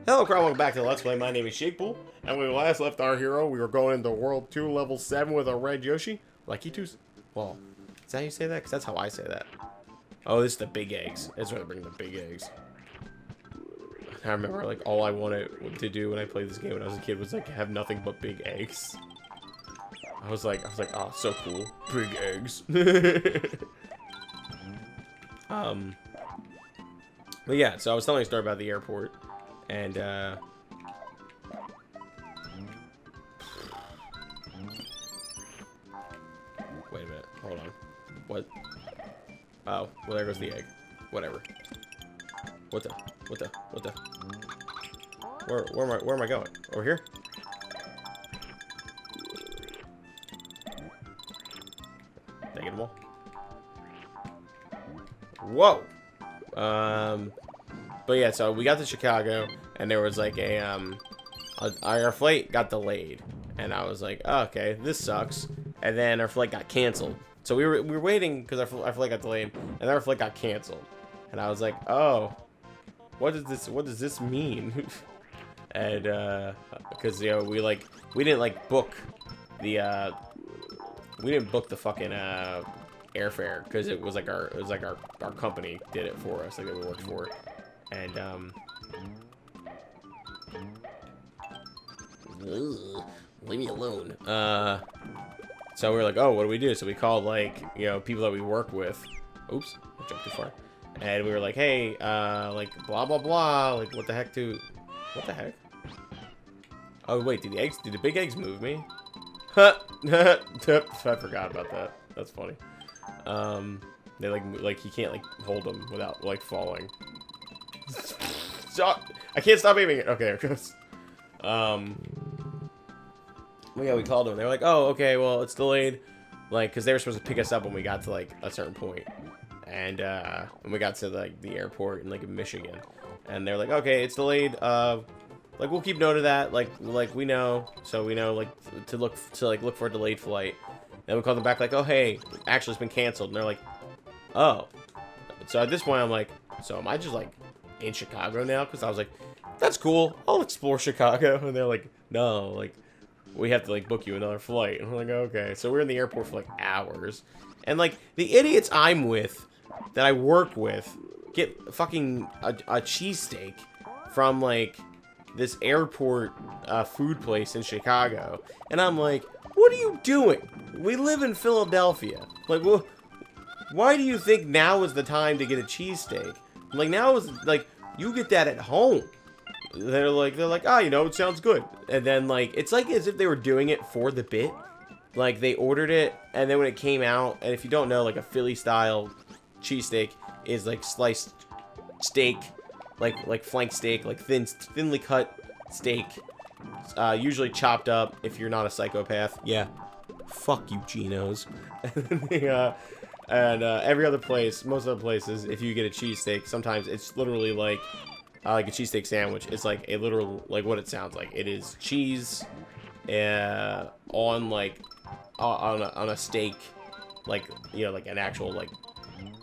Hello, crowd. Welcome back to Let's Play. My name is Shakepool, and when we last left our hero, we were going into World 2, Level 7 with a red Yoshi. Like E2's. Well, is that how you say that? Because that's how I say that. Oh, this is the big eggs. That's where they bring the big eggs. I remember, like, all I wanted to do when I played this game when I was a kid was, like, have nothing but big eggs. I was like, oh, so cool. Big eggs. But yeah, so I was telling a story about the airport. And, wait a minute. Hold on. What? Oh, well, there goes the egg. Whatever. What the? Where am I going? Over here? Did I get them all? Whoa! But yeah, so we got to Chicago, and there was like our flight got delayed, and I was like, oh, okay, this sucks. And then our flight got canceled, so we were waiting because our flight got delayed, and then our flight got canceled, and I was like, oh, what does this mean? And because we didn't book the fucking airfare because it was like our company did it for us, like that we worked for. And leave me alone. So we were like, oh, what do we do? So we called people that we work with. Oops, I jumped too far. And we were like, hey, like blah blah blah, like what the heck? Oh wait, did the big eggs move me? Huh. I forgot about that. That's funny. They like you can't hold them without falling. Stop. I can't stop aiming it. Okay, there it goes. Well, yeah, we called them. They were like, oh, okay, well, it's delayed. Because they were supposed to pick us up when we got to, a certain point. And, when we got to, the airport in, Michigan. And they're like, okay, it's delayed. We'll keep note of that. We know. So we know, to look for a delayed flight. Then we called them back, oh, hey, actually, it's been canceled. And they're like, oh. So at this point, I'm like, so am I just, in Chicago now? Because I was like, that's cool, I'll explore Chicago. And they're like, no, we have to book you another flight. And I'm like, okay. So we're in the airport for hours, and the idiots I'm with, that I work with, get fucking a cheesesteak from this airport food place in Chicago, and I'm like, what are you doing? We live in Philadelphia. Well, why do you think now is the time to get a cheesesteak? Now is you get that at home. They're like, ah, it sounds good. And then it's as if they were doing it for the bit. They ordered it, and then when it came out, and if you don't know, a Philly style cheesesteak is sliced steak, flank steak, thinly cut steak, usually chopped up. If you're not a psychopath, yeah, fuck you, Genos. And every other place, most other places, if you get a cheesesteak, sometimes it's literally like a cheesesteak sandwich. It's a literal, what it sounds like. It is cheese on a steak, an actual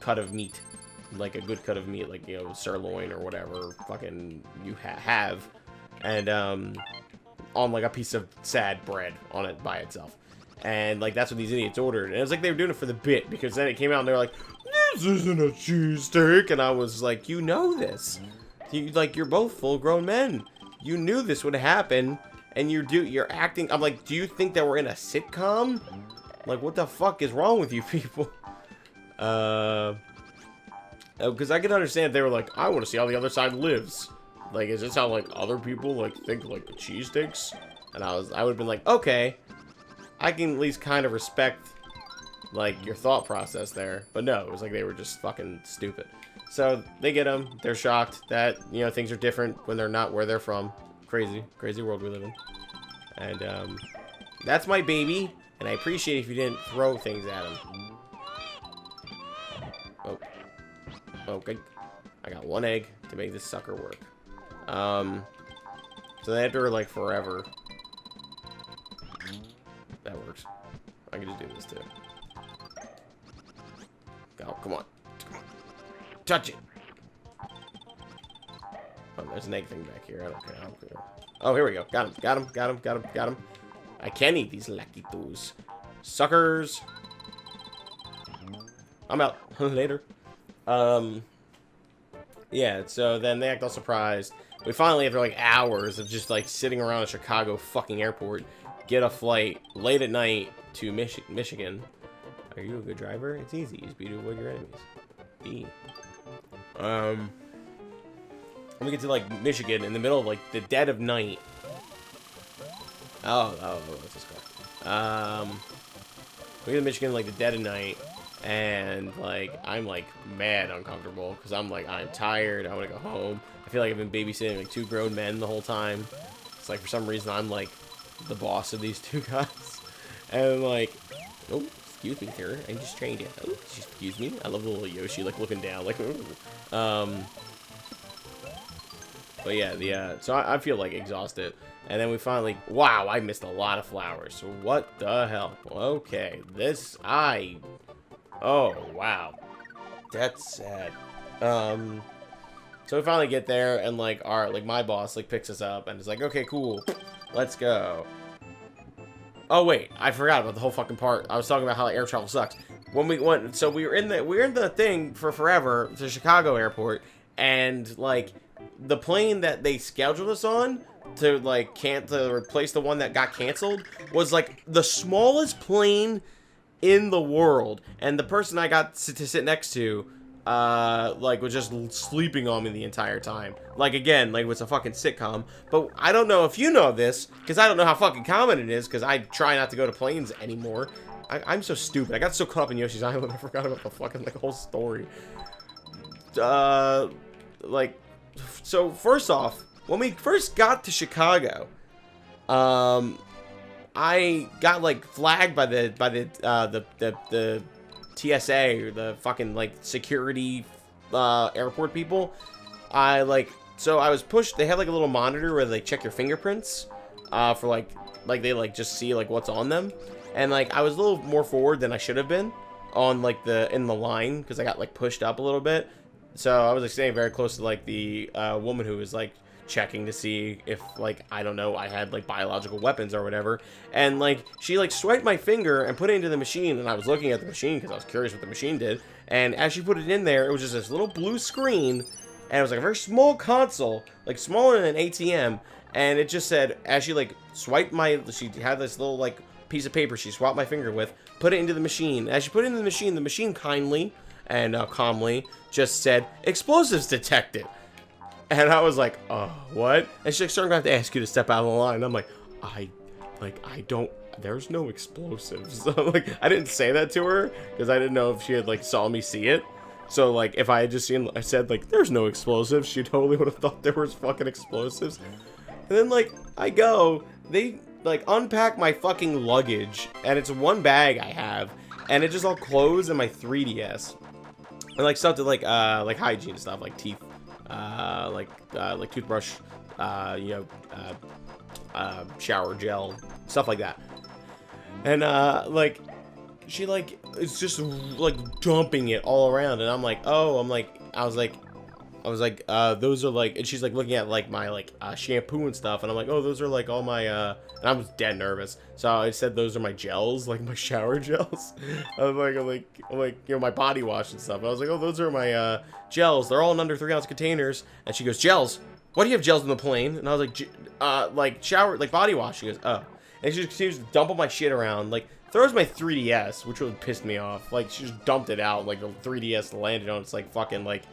cut of meat, a good cut of meat, sirloin or whatever fucking you have, and on a piece of sad bread on it by itself. And that's what these idiots ordered. And it was they were doing it for the bit, because then it came out and they're like, this isn't a cheesesteak. And I was like, you know this. You're both full-grown men. You knew this would happen, and you're acting. I'm like, do you think that we're in a sitcom? What the fuck is wrong with you people? Because I can understand if they were like, I want to see how the other side lives. Is this how other people think cheesesteaks? And I would have been like, okay, I can at least kind of respect your thought process there. But no, it was they were just fucking stupid. So they get them. They're shocked that things are different when they're not where they're from. Crazy world we live in. And that's my baby, and I appreciate if you didn't throw things at him. Oh, okay. I got one egg to make this sucker work. So they had to forever. That works. I can just do this too. Go, come on. Touch it. Oh, there's an egg thing back here. I don't care. Oh, here we go. Got him. I can eat these Lakitus. Suckers. I'm out. Later. Yeah, so then they act all surprised. We finally, after like hours of just like sitting around a Chicago fucking airport, get a flight late at night to Michigan. Are you a good driver? It's easy. Use B to avoid your enemies. B. We get to like Michigan in the middle of like the dead of night. Oh, what's this called? We get to Michigan like the dead of night, and like I'm like mad uncomfortable because I'm like I'm tired. I want to go home. I feel like I've been babysitting like 2 grown men the whole time. It's like for some reason I'm like the boss of these 2 guys, and like, oh, excuse me, sir. I'm just trying to. Oh, excuse me. I love the little Yoshi like looking down, like, ooh. But yeah, so I feel like exhausted. And then we finally, wow, I missed a lot of flowers. What the hell? Okay, oh, wow. That's sad. So we finally get there, and like my boss like picks us up and is like, okay, cool, let's go. Oh wait, I forgot about the whole fucking part. I was talking about how like, air travel sucks. When we went, so we were in the thing for forever to Chicago airport, and like the plane that they scheduled us on to like to replace the one that got canceled was like the smallest plane in the world, and the person I got to sit next to like was just sleeping on me the entire time. Like again, like it was a fucking sitcom. But I don't know if you know this, because I don't know how fucking common it is, because I try not to go to planes anymore. I'm so stupid. I got so caught up in Yoshi's Island I forgot about the fucking like whole story. Like, so first off, when we first got to Chicago, I got like flagged by the TSA, or the fucking like security airport people. So I was pushed. They have like a little monitor where they check your fingerprints for like they like just see like what's on them. And like I was a little more forward than I should have been on like in the line, because I got like pushed up a little bit. So I was like staying very close to like the woman who was like checking to see if like I don't know, I had like biological weapons or whatever. And like she like swiped my finger and put it into the machine, and I was looking at the machine because I was curious what the machine did. And as she put it in there, it was just this little blue screen, and it was like a very small console, like smaller than an ATM. And it just said, as she like swiped she had this little like piece of paper she swapped my finger with, put it into the machine. As she put it into the machine kindly and calmly just said, "Explosives detected." And I was like, what? And she's like, "Sir, I'm going to have to ask you to step out of the line." And I'm like, I don't, there's no explosives. So, like, I didn't say that to her because I didn't know if she had, like, saw me see it. So, like, if I had just I said, like, "There's no explosives," she totally would have thought there was fucking explosives. And then, like, they, like, unpack my fucking luggage, and it's one bag I have, and it just all clothes and my 3DS. And, like, stuff to, like hygiene stuff, like teeth. Like toothbrush, shower gel, stuff like that. And like she like is just like dumping it all around, and I'm like, oh, I was like those are like, and she's like looking at like my like shampoo and stuff, and I'm like, oh, those are like all my and I was dead nervous, so I said those are my gels, like my shower gels. I'm like you know, my body wash and stuff. I was like, oh, those are my gels. They're all in under 3-ounce containers. And she goes, "Gels? Why do you have gels in the plane?" And I was like shower, like body wash. She goes, "Oh," and she just continues to dump all my shit around, like throws my 3DS, which really pissed me off. Like she just dumped it out, like the 3DS landed on its like fucking like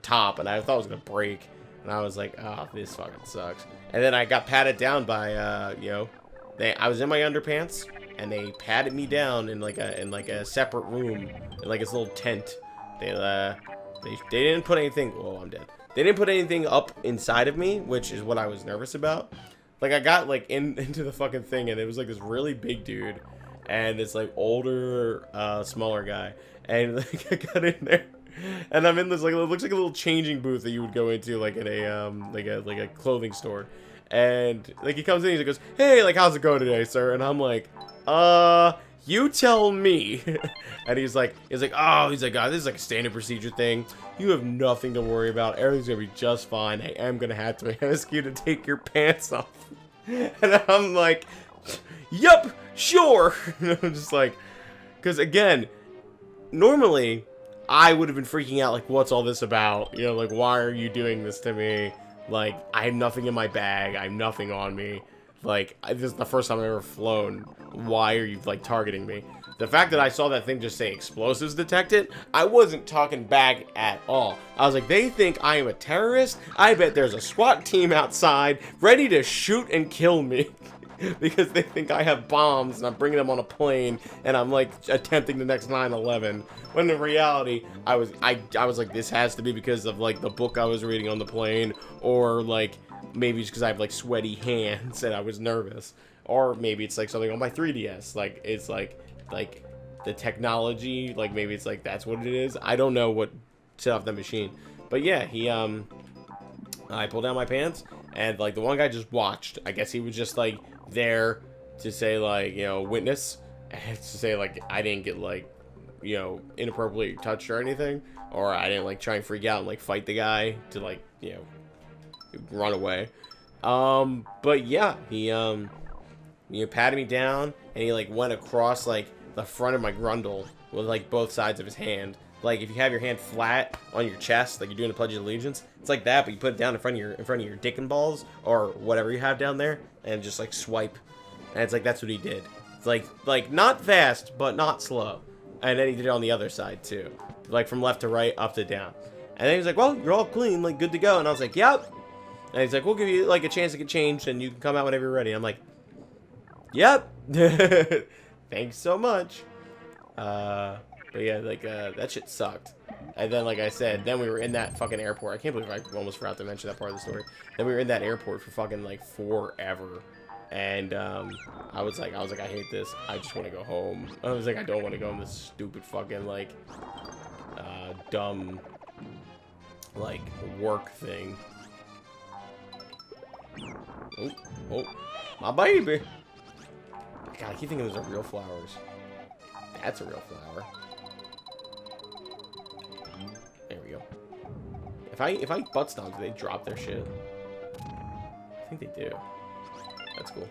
top, and I thought it was gonna break, and I was like, oh, this fucking sucks. And then I got patted down by I was in my underpants, and they patted me down in like a separate room, in like this little tent. They didn't put anything, oh, I'm dead. They didn't put anything up inside of me, which is what I was nervous about. Like I got like into the fucking thing, and it was like this really big dude and this like older smaller guy, and like I got in there. And I'm in this like, it looks like a little changing booth that you would go into like in a like a clothing store. And like he comes in, he goes, "Hey, like how's it going today, sir?" And I'm like, you tell me. And he's like, oh, this is like a standard procedure thing. You have nothing to worry about. Everything's gonna be just fine. I am gonna have to ask you to take your pants off. And I'm like, yup, sure. I'm just like, because again, normally I would have been freaking out, like, what's all this about? You know, like, why are you doing this to me? Like, I have nothing in my bag. I have nothing on me. Like, this is the first time I've ever flown. Why are you, like, targeting me? The fact that I saw that thing just say explosives detected, I wasn't talking back at all. I was like, they think I am a terrorist? I bet there's a SWAT team outside ready to shoot and kill me. Because they think I have bombs and I'm bringing them on a plane and I'm like attempting the next 9/11. When in reality, I was like, this has to be because of like the book I was reading on the plane, or like maybe it's because I have like sweaty hands and I was nervous, or maybe it's like something on my 3DS. Like it's like the technology, like maybe it's like that's what it is. I don't know what set off the machine, but yeah, I pulled down my pants and like the one guy just watched. I guess he was just like there to say like, you know, witness, and to say like I didn't get like, you know, inappropriately touched or anything, or I didn't like try and freak out and like fight the guy to like, you know, run away. But yeah, he patted me down and he like went across like the front of my grundle with like both sides of his hand. Like if you have your hand flat on your chest, like you're doing the Pledge of Allegiance, it's like that, but you put it down in front of your dick and balls or whatever you have down there, and just like swipe. And it's like that's what he did. It's like not fast, but not slow. And then he did it on the other side too, like from left to right, up to down. And then he's like, "Well, you're all clean, like good to go." And I was like, "Yep." And he's like, "We'll give you like a chance to get changed, and you can come out whenever you're ready." I'm like, "Yep." Thanks so much. But yeah, like, that shit sucked. And then, like I said, then we were in that fucking airport. I can't believe I almost forgot to mention that part of the story. Then we were in that airport for fucking, like, forever. And, I was like, I hate this. I just want to go home. I was like, I don't want to go on this stupid fucking, like, dumb, like, work thing. Oh, my baby. God, I keep thinking those are real flowers. That's a real flower. There we go. If I butt stomp, do they drop their shit? I think they do. That's cool.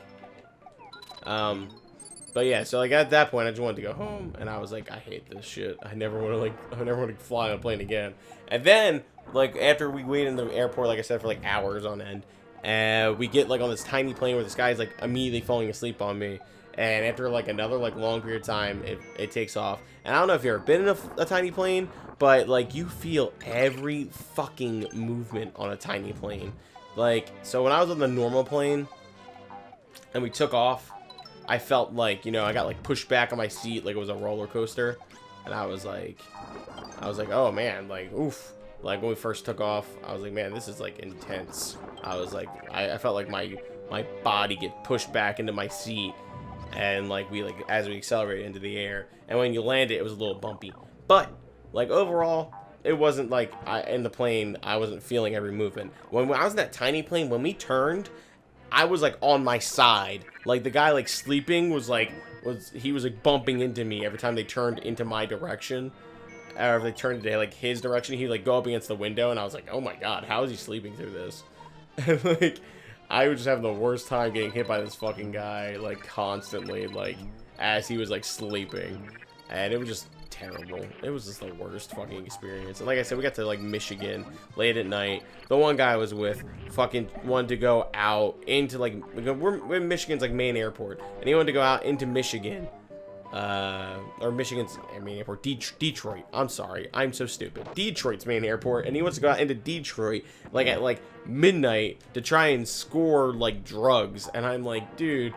But yeah, so like at that point, I just wanted to go home, and I was like, I hate this shit. I never want to fly on a plane again. And then, like after we waited in the airport, like I said, for like hours on end, we get like on this tiny plane where this guy's like immediately falling asleep on me. And after like another like long period of time, it takes off. And I don't know if you've ever been in a tiny plane, but like you feel every fucking movement on a tiny plane. Like, so when I was on the normal plane and we took off, I felt like, you know, I got like pushed back on my seat like it was a roller coaster. And I was like, oh man, like, oof. Like when we first took off, I was like, man, this is like intense. I was like, I felt like my body get pushed back into my seat. And like as we accelerated into the air, and when you landed, it was a little bumpy. But like overall, it wasn't like in the plane I wasn't feeling every movement. When I was in that tiny plane, when we turned, I was like on my side. Like the guy like sleeping was like bumping into me every time they turned into my direction. Or if they turned into like his direction, he'd like go up against the window, and I was like, oh my god, how is he sleeping through this? And like I was just having the worst time getting hit by this fucking guy, like, constantly, like, as he was, like, sleeping. And it was just terrible. It was just the worst fucking experience. And like I said, we got to, like, Michigan late at night. The one guy I was with fucking wanted to go out into, like, we're in Michigan's, like, main airport. And he wanted to go out into Michigan. Or Michigan's main airport, Detroit. I'm sorry, I'm so stupid. Detroit's main airport, and he wants to go out into Detroit like at like midnight to try and score like drugs. And I'm like, dude,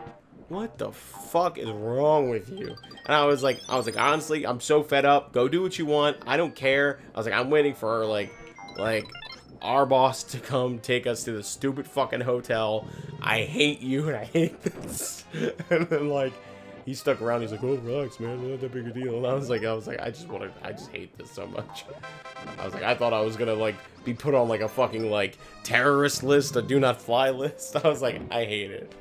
what the fuck is wrong with you? And I was like, honestly, I'm so fed up. Go do what you want. I don't care. I was like, I'm waiting for like our boss to come take us to the stupid fucking hotel. I hate you and I hate this. And then like, he stuck around. He's like, "Oh, relax, man. Not that big a deal." And I was like, I just hate this so much. I was like, I thought I was gonna like be put on like a fucking like terrorist list, a do not fly list. I was like, I hate it.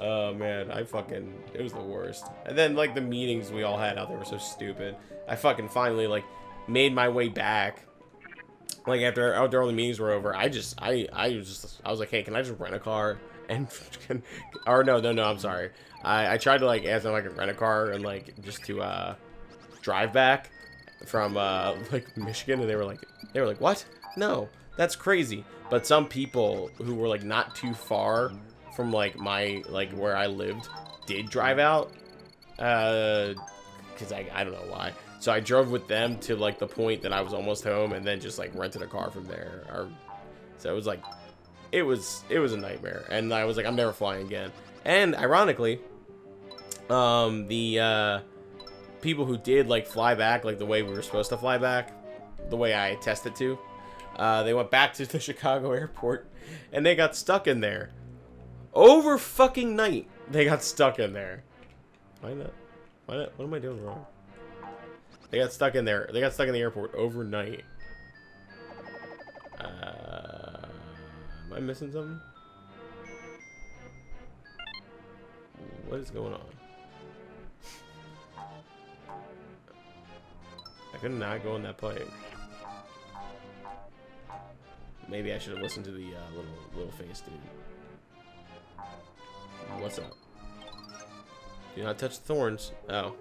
Oh man, it was the worst. And then like the meetings we all had out there were so stupid. I fucking finally like made my way back. Like after all the meetings were over, I was like, hey, can I just rent a car? And or no, I'm sorry. I tried to like ask them like rent a car and like just to drive back from like Michigan, and they were like, what? No, that's crazy. But some people who were like not too far from like where I lived did drive out, because I don't know why. So I drove with them to like the point that I was almost home, and then just like rented a car from there. So it was like, it was a nightmare, and I was like, I'm never flying again. And ironically, the people who did like fly back like the way we were supposed to fly back, the way I tested to, they went back to the Chicago airport, and they got stuck in there. Over fucking night, they got stuck in there. Why not? What am I doing wrong? They got stuck in there. They got stuck in the airport overnight. Am I missing something? What is going on? I could not go in that plane. Maybe I should have listened to the little face dude. What's up? Do not touch the thorns. Oh.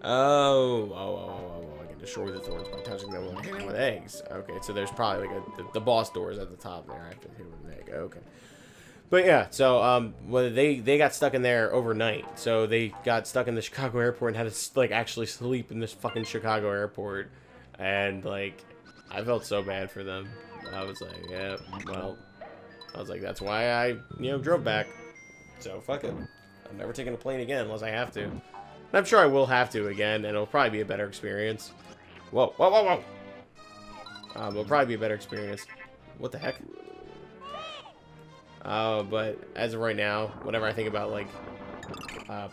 I can destroy the thorns by touching them and hitting them with eggs. Okay, so there's probably like the boss doors at the top there. I have to hit with an egg. Okay. But yeah, so well, they got stuck in there overnight. So they got stuck in the Chicago airport and had to like actually sleep in this fucking Chicago airport. And like, I felt so bad for them. I was like, yeah, well, I was like, that's why I drove back. So fuck it. I'm never taking a plane again unless I have to. And I'm sure I will have to again, and it'll probably be a better experience. Whoa. It'll probably be a better experience. What the heck? But as of right now, whenever I think about like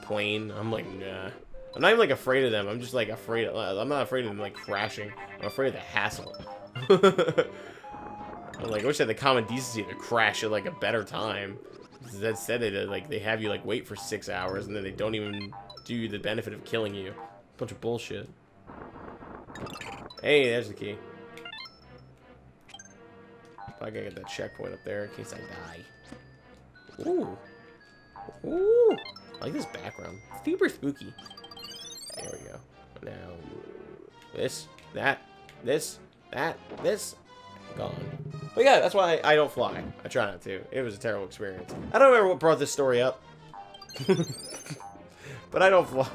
plane, I'm like, nah. I'm not even like afraid of them. I'm just like afraid. I'm not afraid of them like crashing. I'm afraid of the hassle. I'm like, I wish I had the common decency to crash at like a better time. That said, they have you like wait for 6 hours, and then they don't even do you the benefit of killing you. Bunch of bullshit. Hey, there's the key. I gotta get that checkpoint up there in case I die. Ooh. Ooh. I like this background. Super spooky. There we go. Now, this, that, this, gone. But yeah, that's why I don't fly. I try not to. It was a terrible experience. I don't remember what brought this story up. But I don't fly.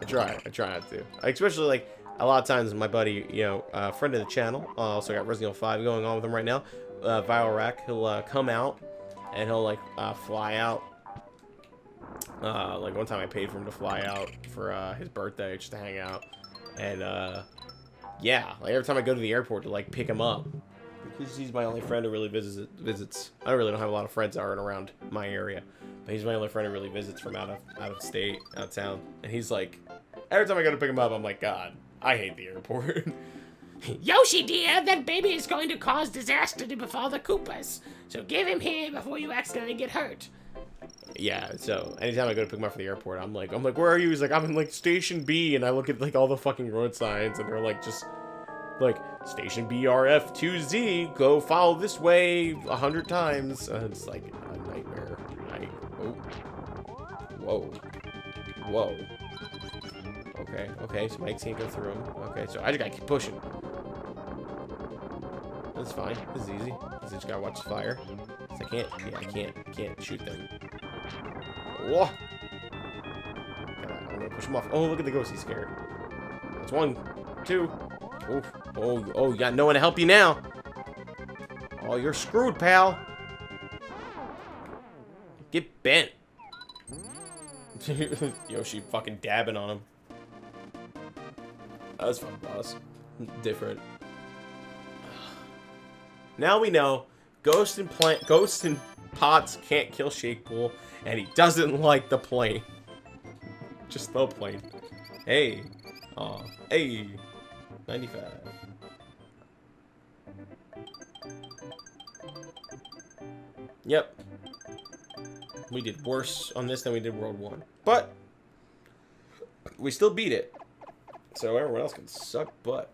I try not to. Especially like a lot of times my buddy, friend of the channel, also got Resident Evil 5 going on with him right now. Viral Rack, he'll come out and he'll like fly out. Like one time I paid for him to fly out for his birthday just to hang out. And yeah, like every time I go to the airport to like pick him up, because he's my only friend who really visits. I don't have a lot of friends that aren't around my area, but he's my only friend who really visits from out of state, out of town. And he's like, every time I go to pick him up, I'm like, God, I hate the airport. Yoshi dear, that baby is going to cause disaster to befall the Koopas. So give him here before you accidentally get hurt. Yeah, so anytime I go to pick him up from the airport, I'm like, where are you? He's like, I'm in like Station B, and I look at like all the fucking road signs, and they're like just like Station BRF2Z, go follow this way 100 times. It's like a nightmare. Whoa. Okay, so Mike can't go through him. Okay, so I just gotta keep pushing. That's fine. This is easy. I just gotta watch the fire. I can't shoot them. Whoa! I'm gonna push him off. Oh, look at the ghost. He's scared. That's 1, 2. Oh, you got no one to help you now. Oh, you're screwed, pal. Get bent. Yoshi fucking dabbing on him. That was fun, boss. Different. Now we know ghosts and pots can't kill Shakepool, and he doesn't like the plane. Just the plane. Hey. Aw. Hey. 95. Yep. We did worse on this than we did World 1. But we still beat it. So everyone else can suck butt.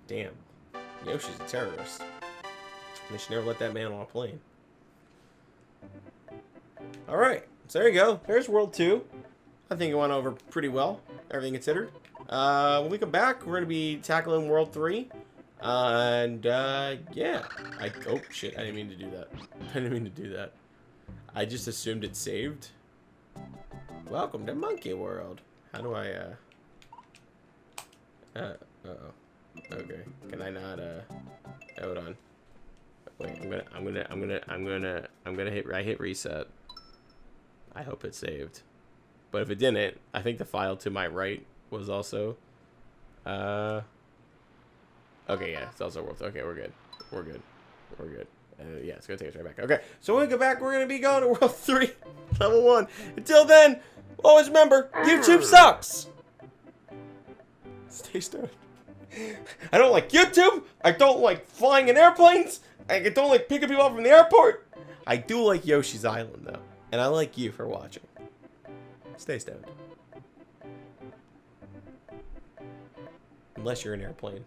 Damn. Yoshi's a terrorist. They should never let that man on a plane. Alright. So there you go. There's World 2. I think it went over pretty well. Everything considered. When we come back, we're going to be tackling World 3. Yeah. Oh, shit. I didn't mean to do that. I didn't mean to do that. I just assumed it saved. Welcome to Monkey World. How do I, uh-oh. Okay. Can I not, hold on. Wait, I'm gonna hit reset. I hope it saved. But if it didn't, I think the file to my right was also, okay, yeah, it's also worth. Okay, we're good. We're good. We're good. Yeah, it's gonna take us right back. Okay, so when we get back, we're gonna be going to World 3, Level 1. Until then, always remember, YouTube sucks! Stay stoned. I don't like YouTube. I don't like flying in airplanes. I don't like picking people up from the airport. I do like Yoshi's Island, though. And I like you for watching. Stay stoned. Unless you're an airplane.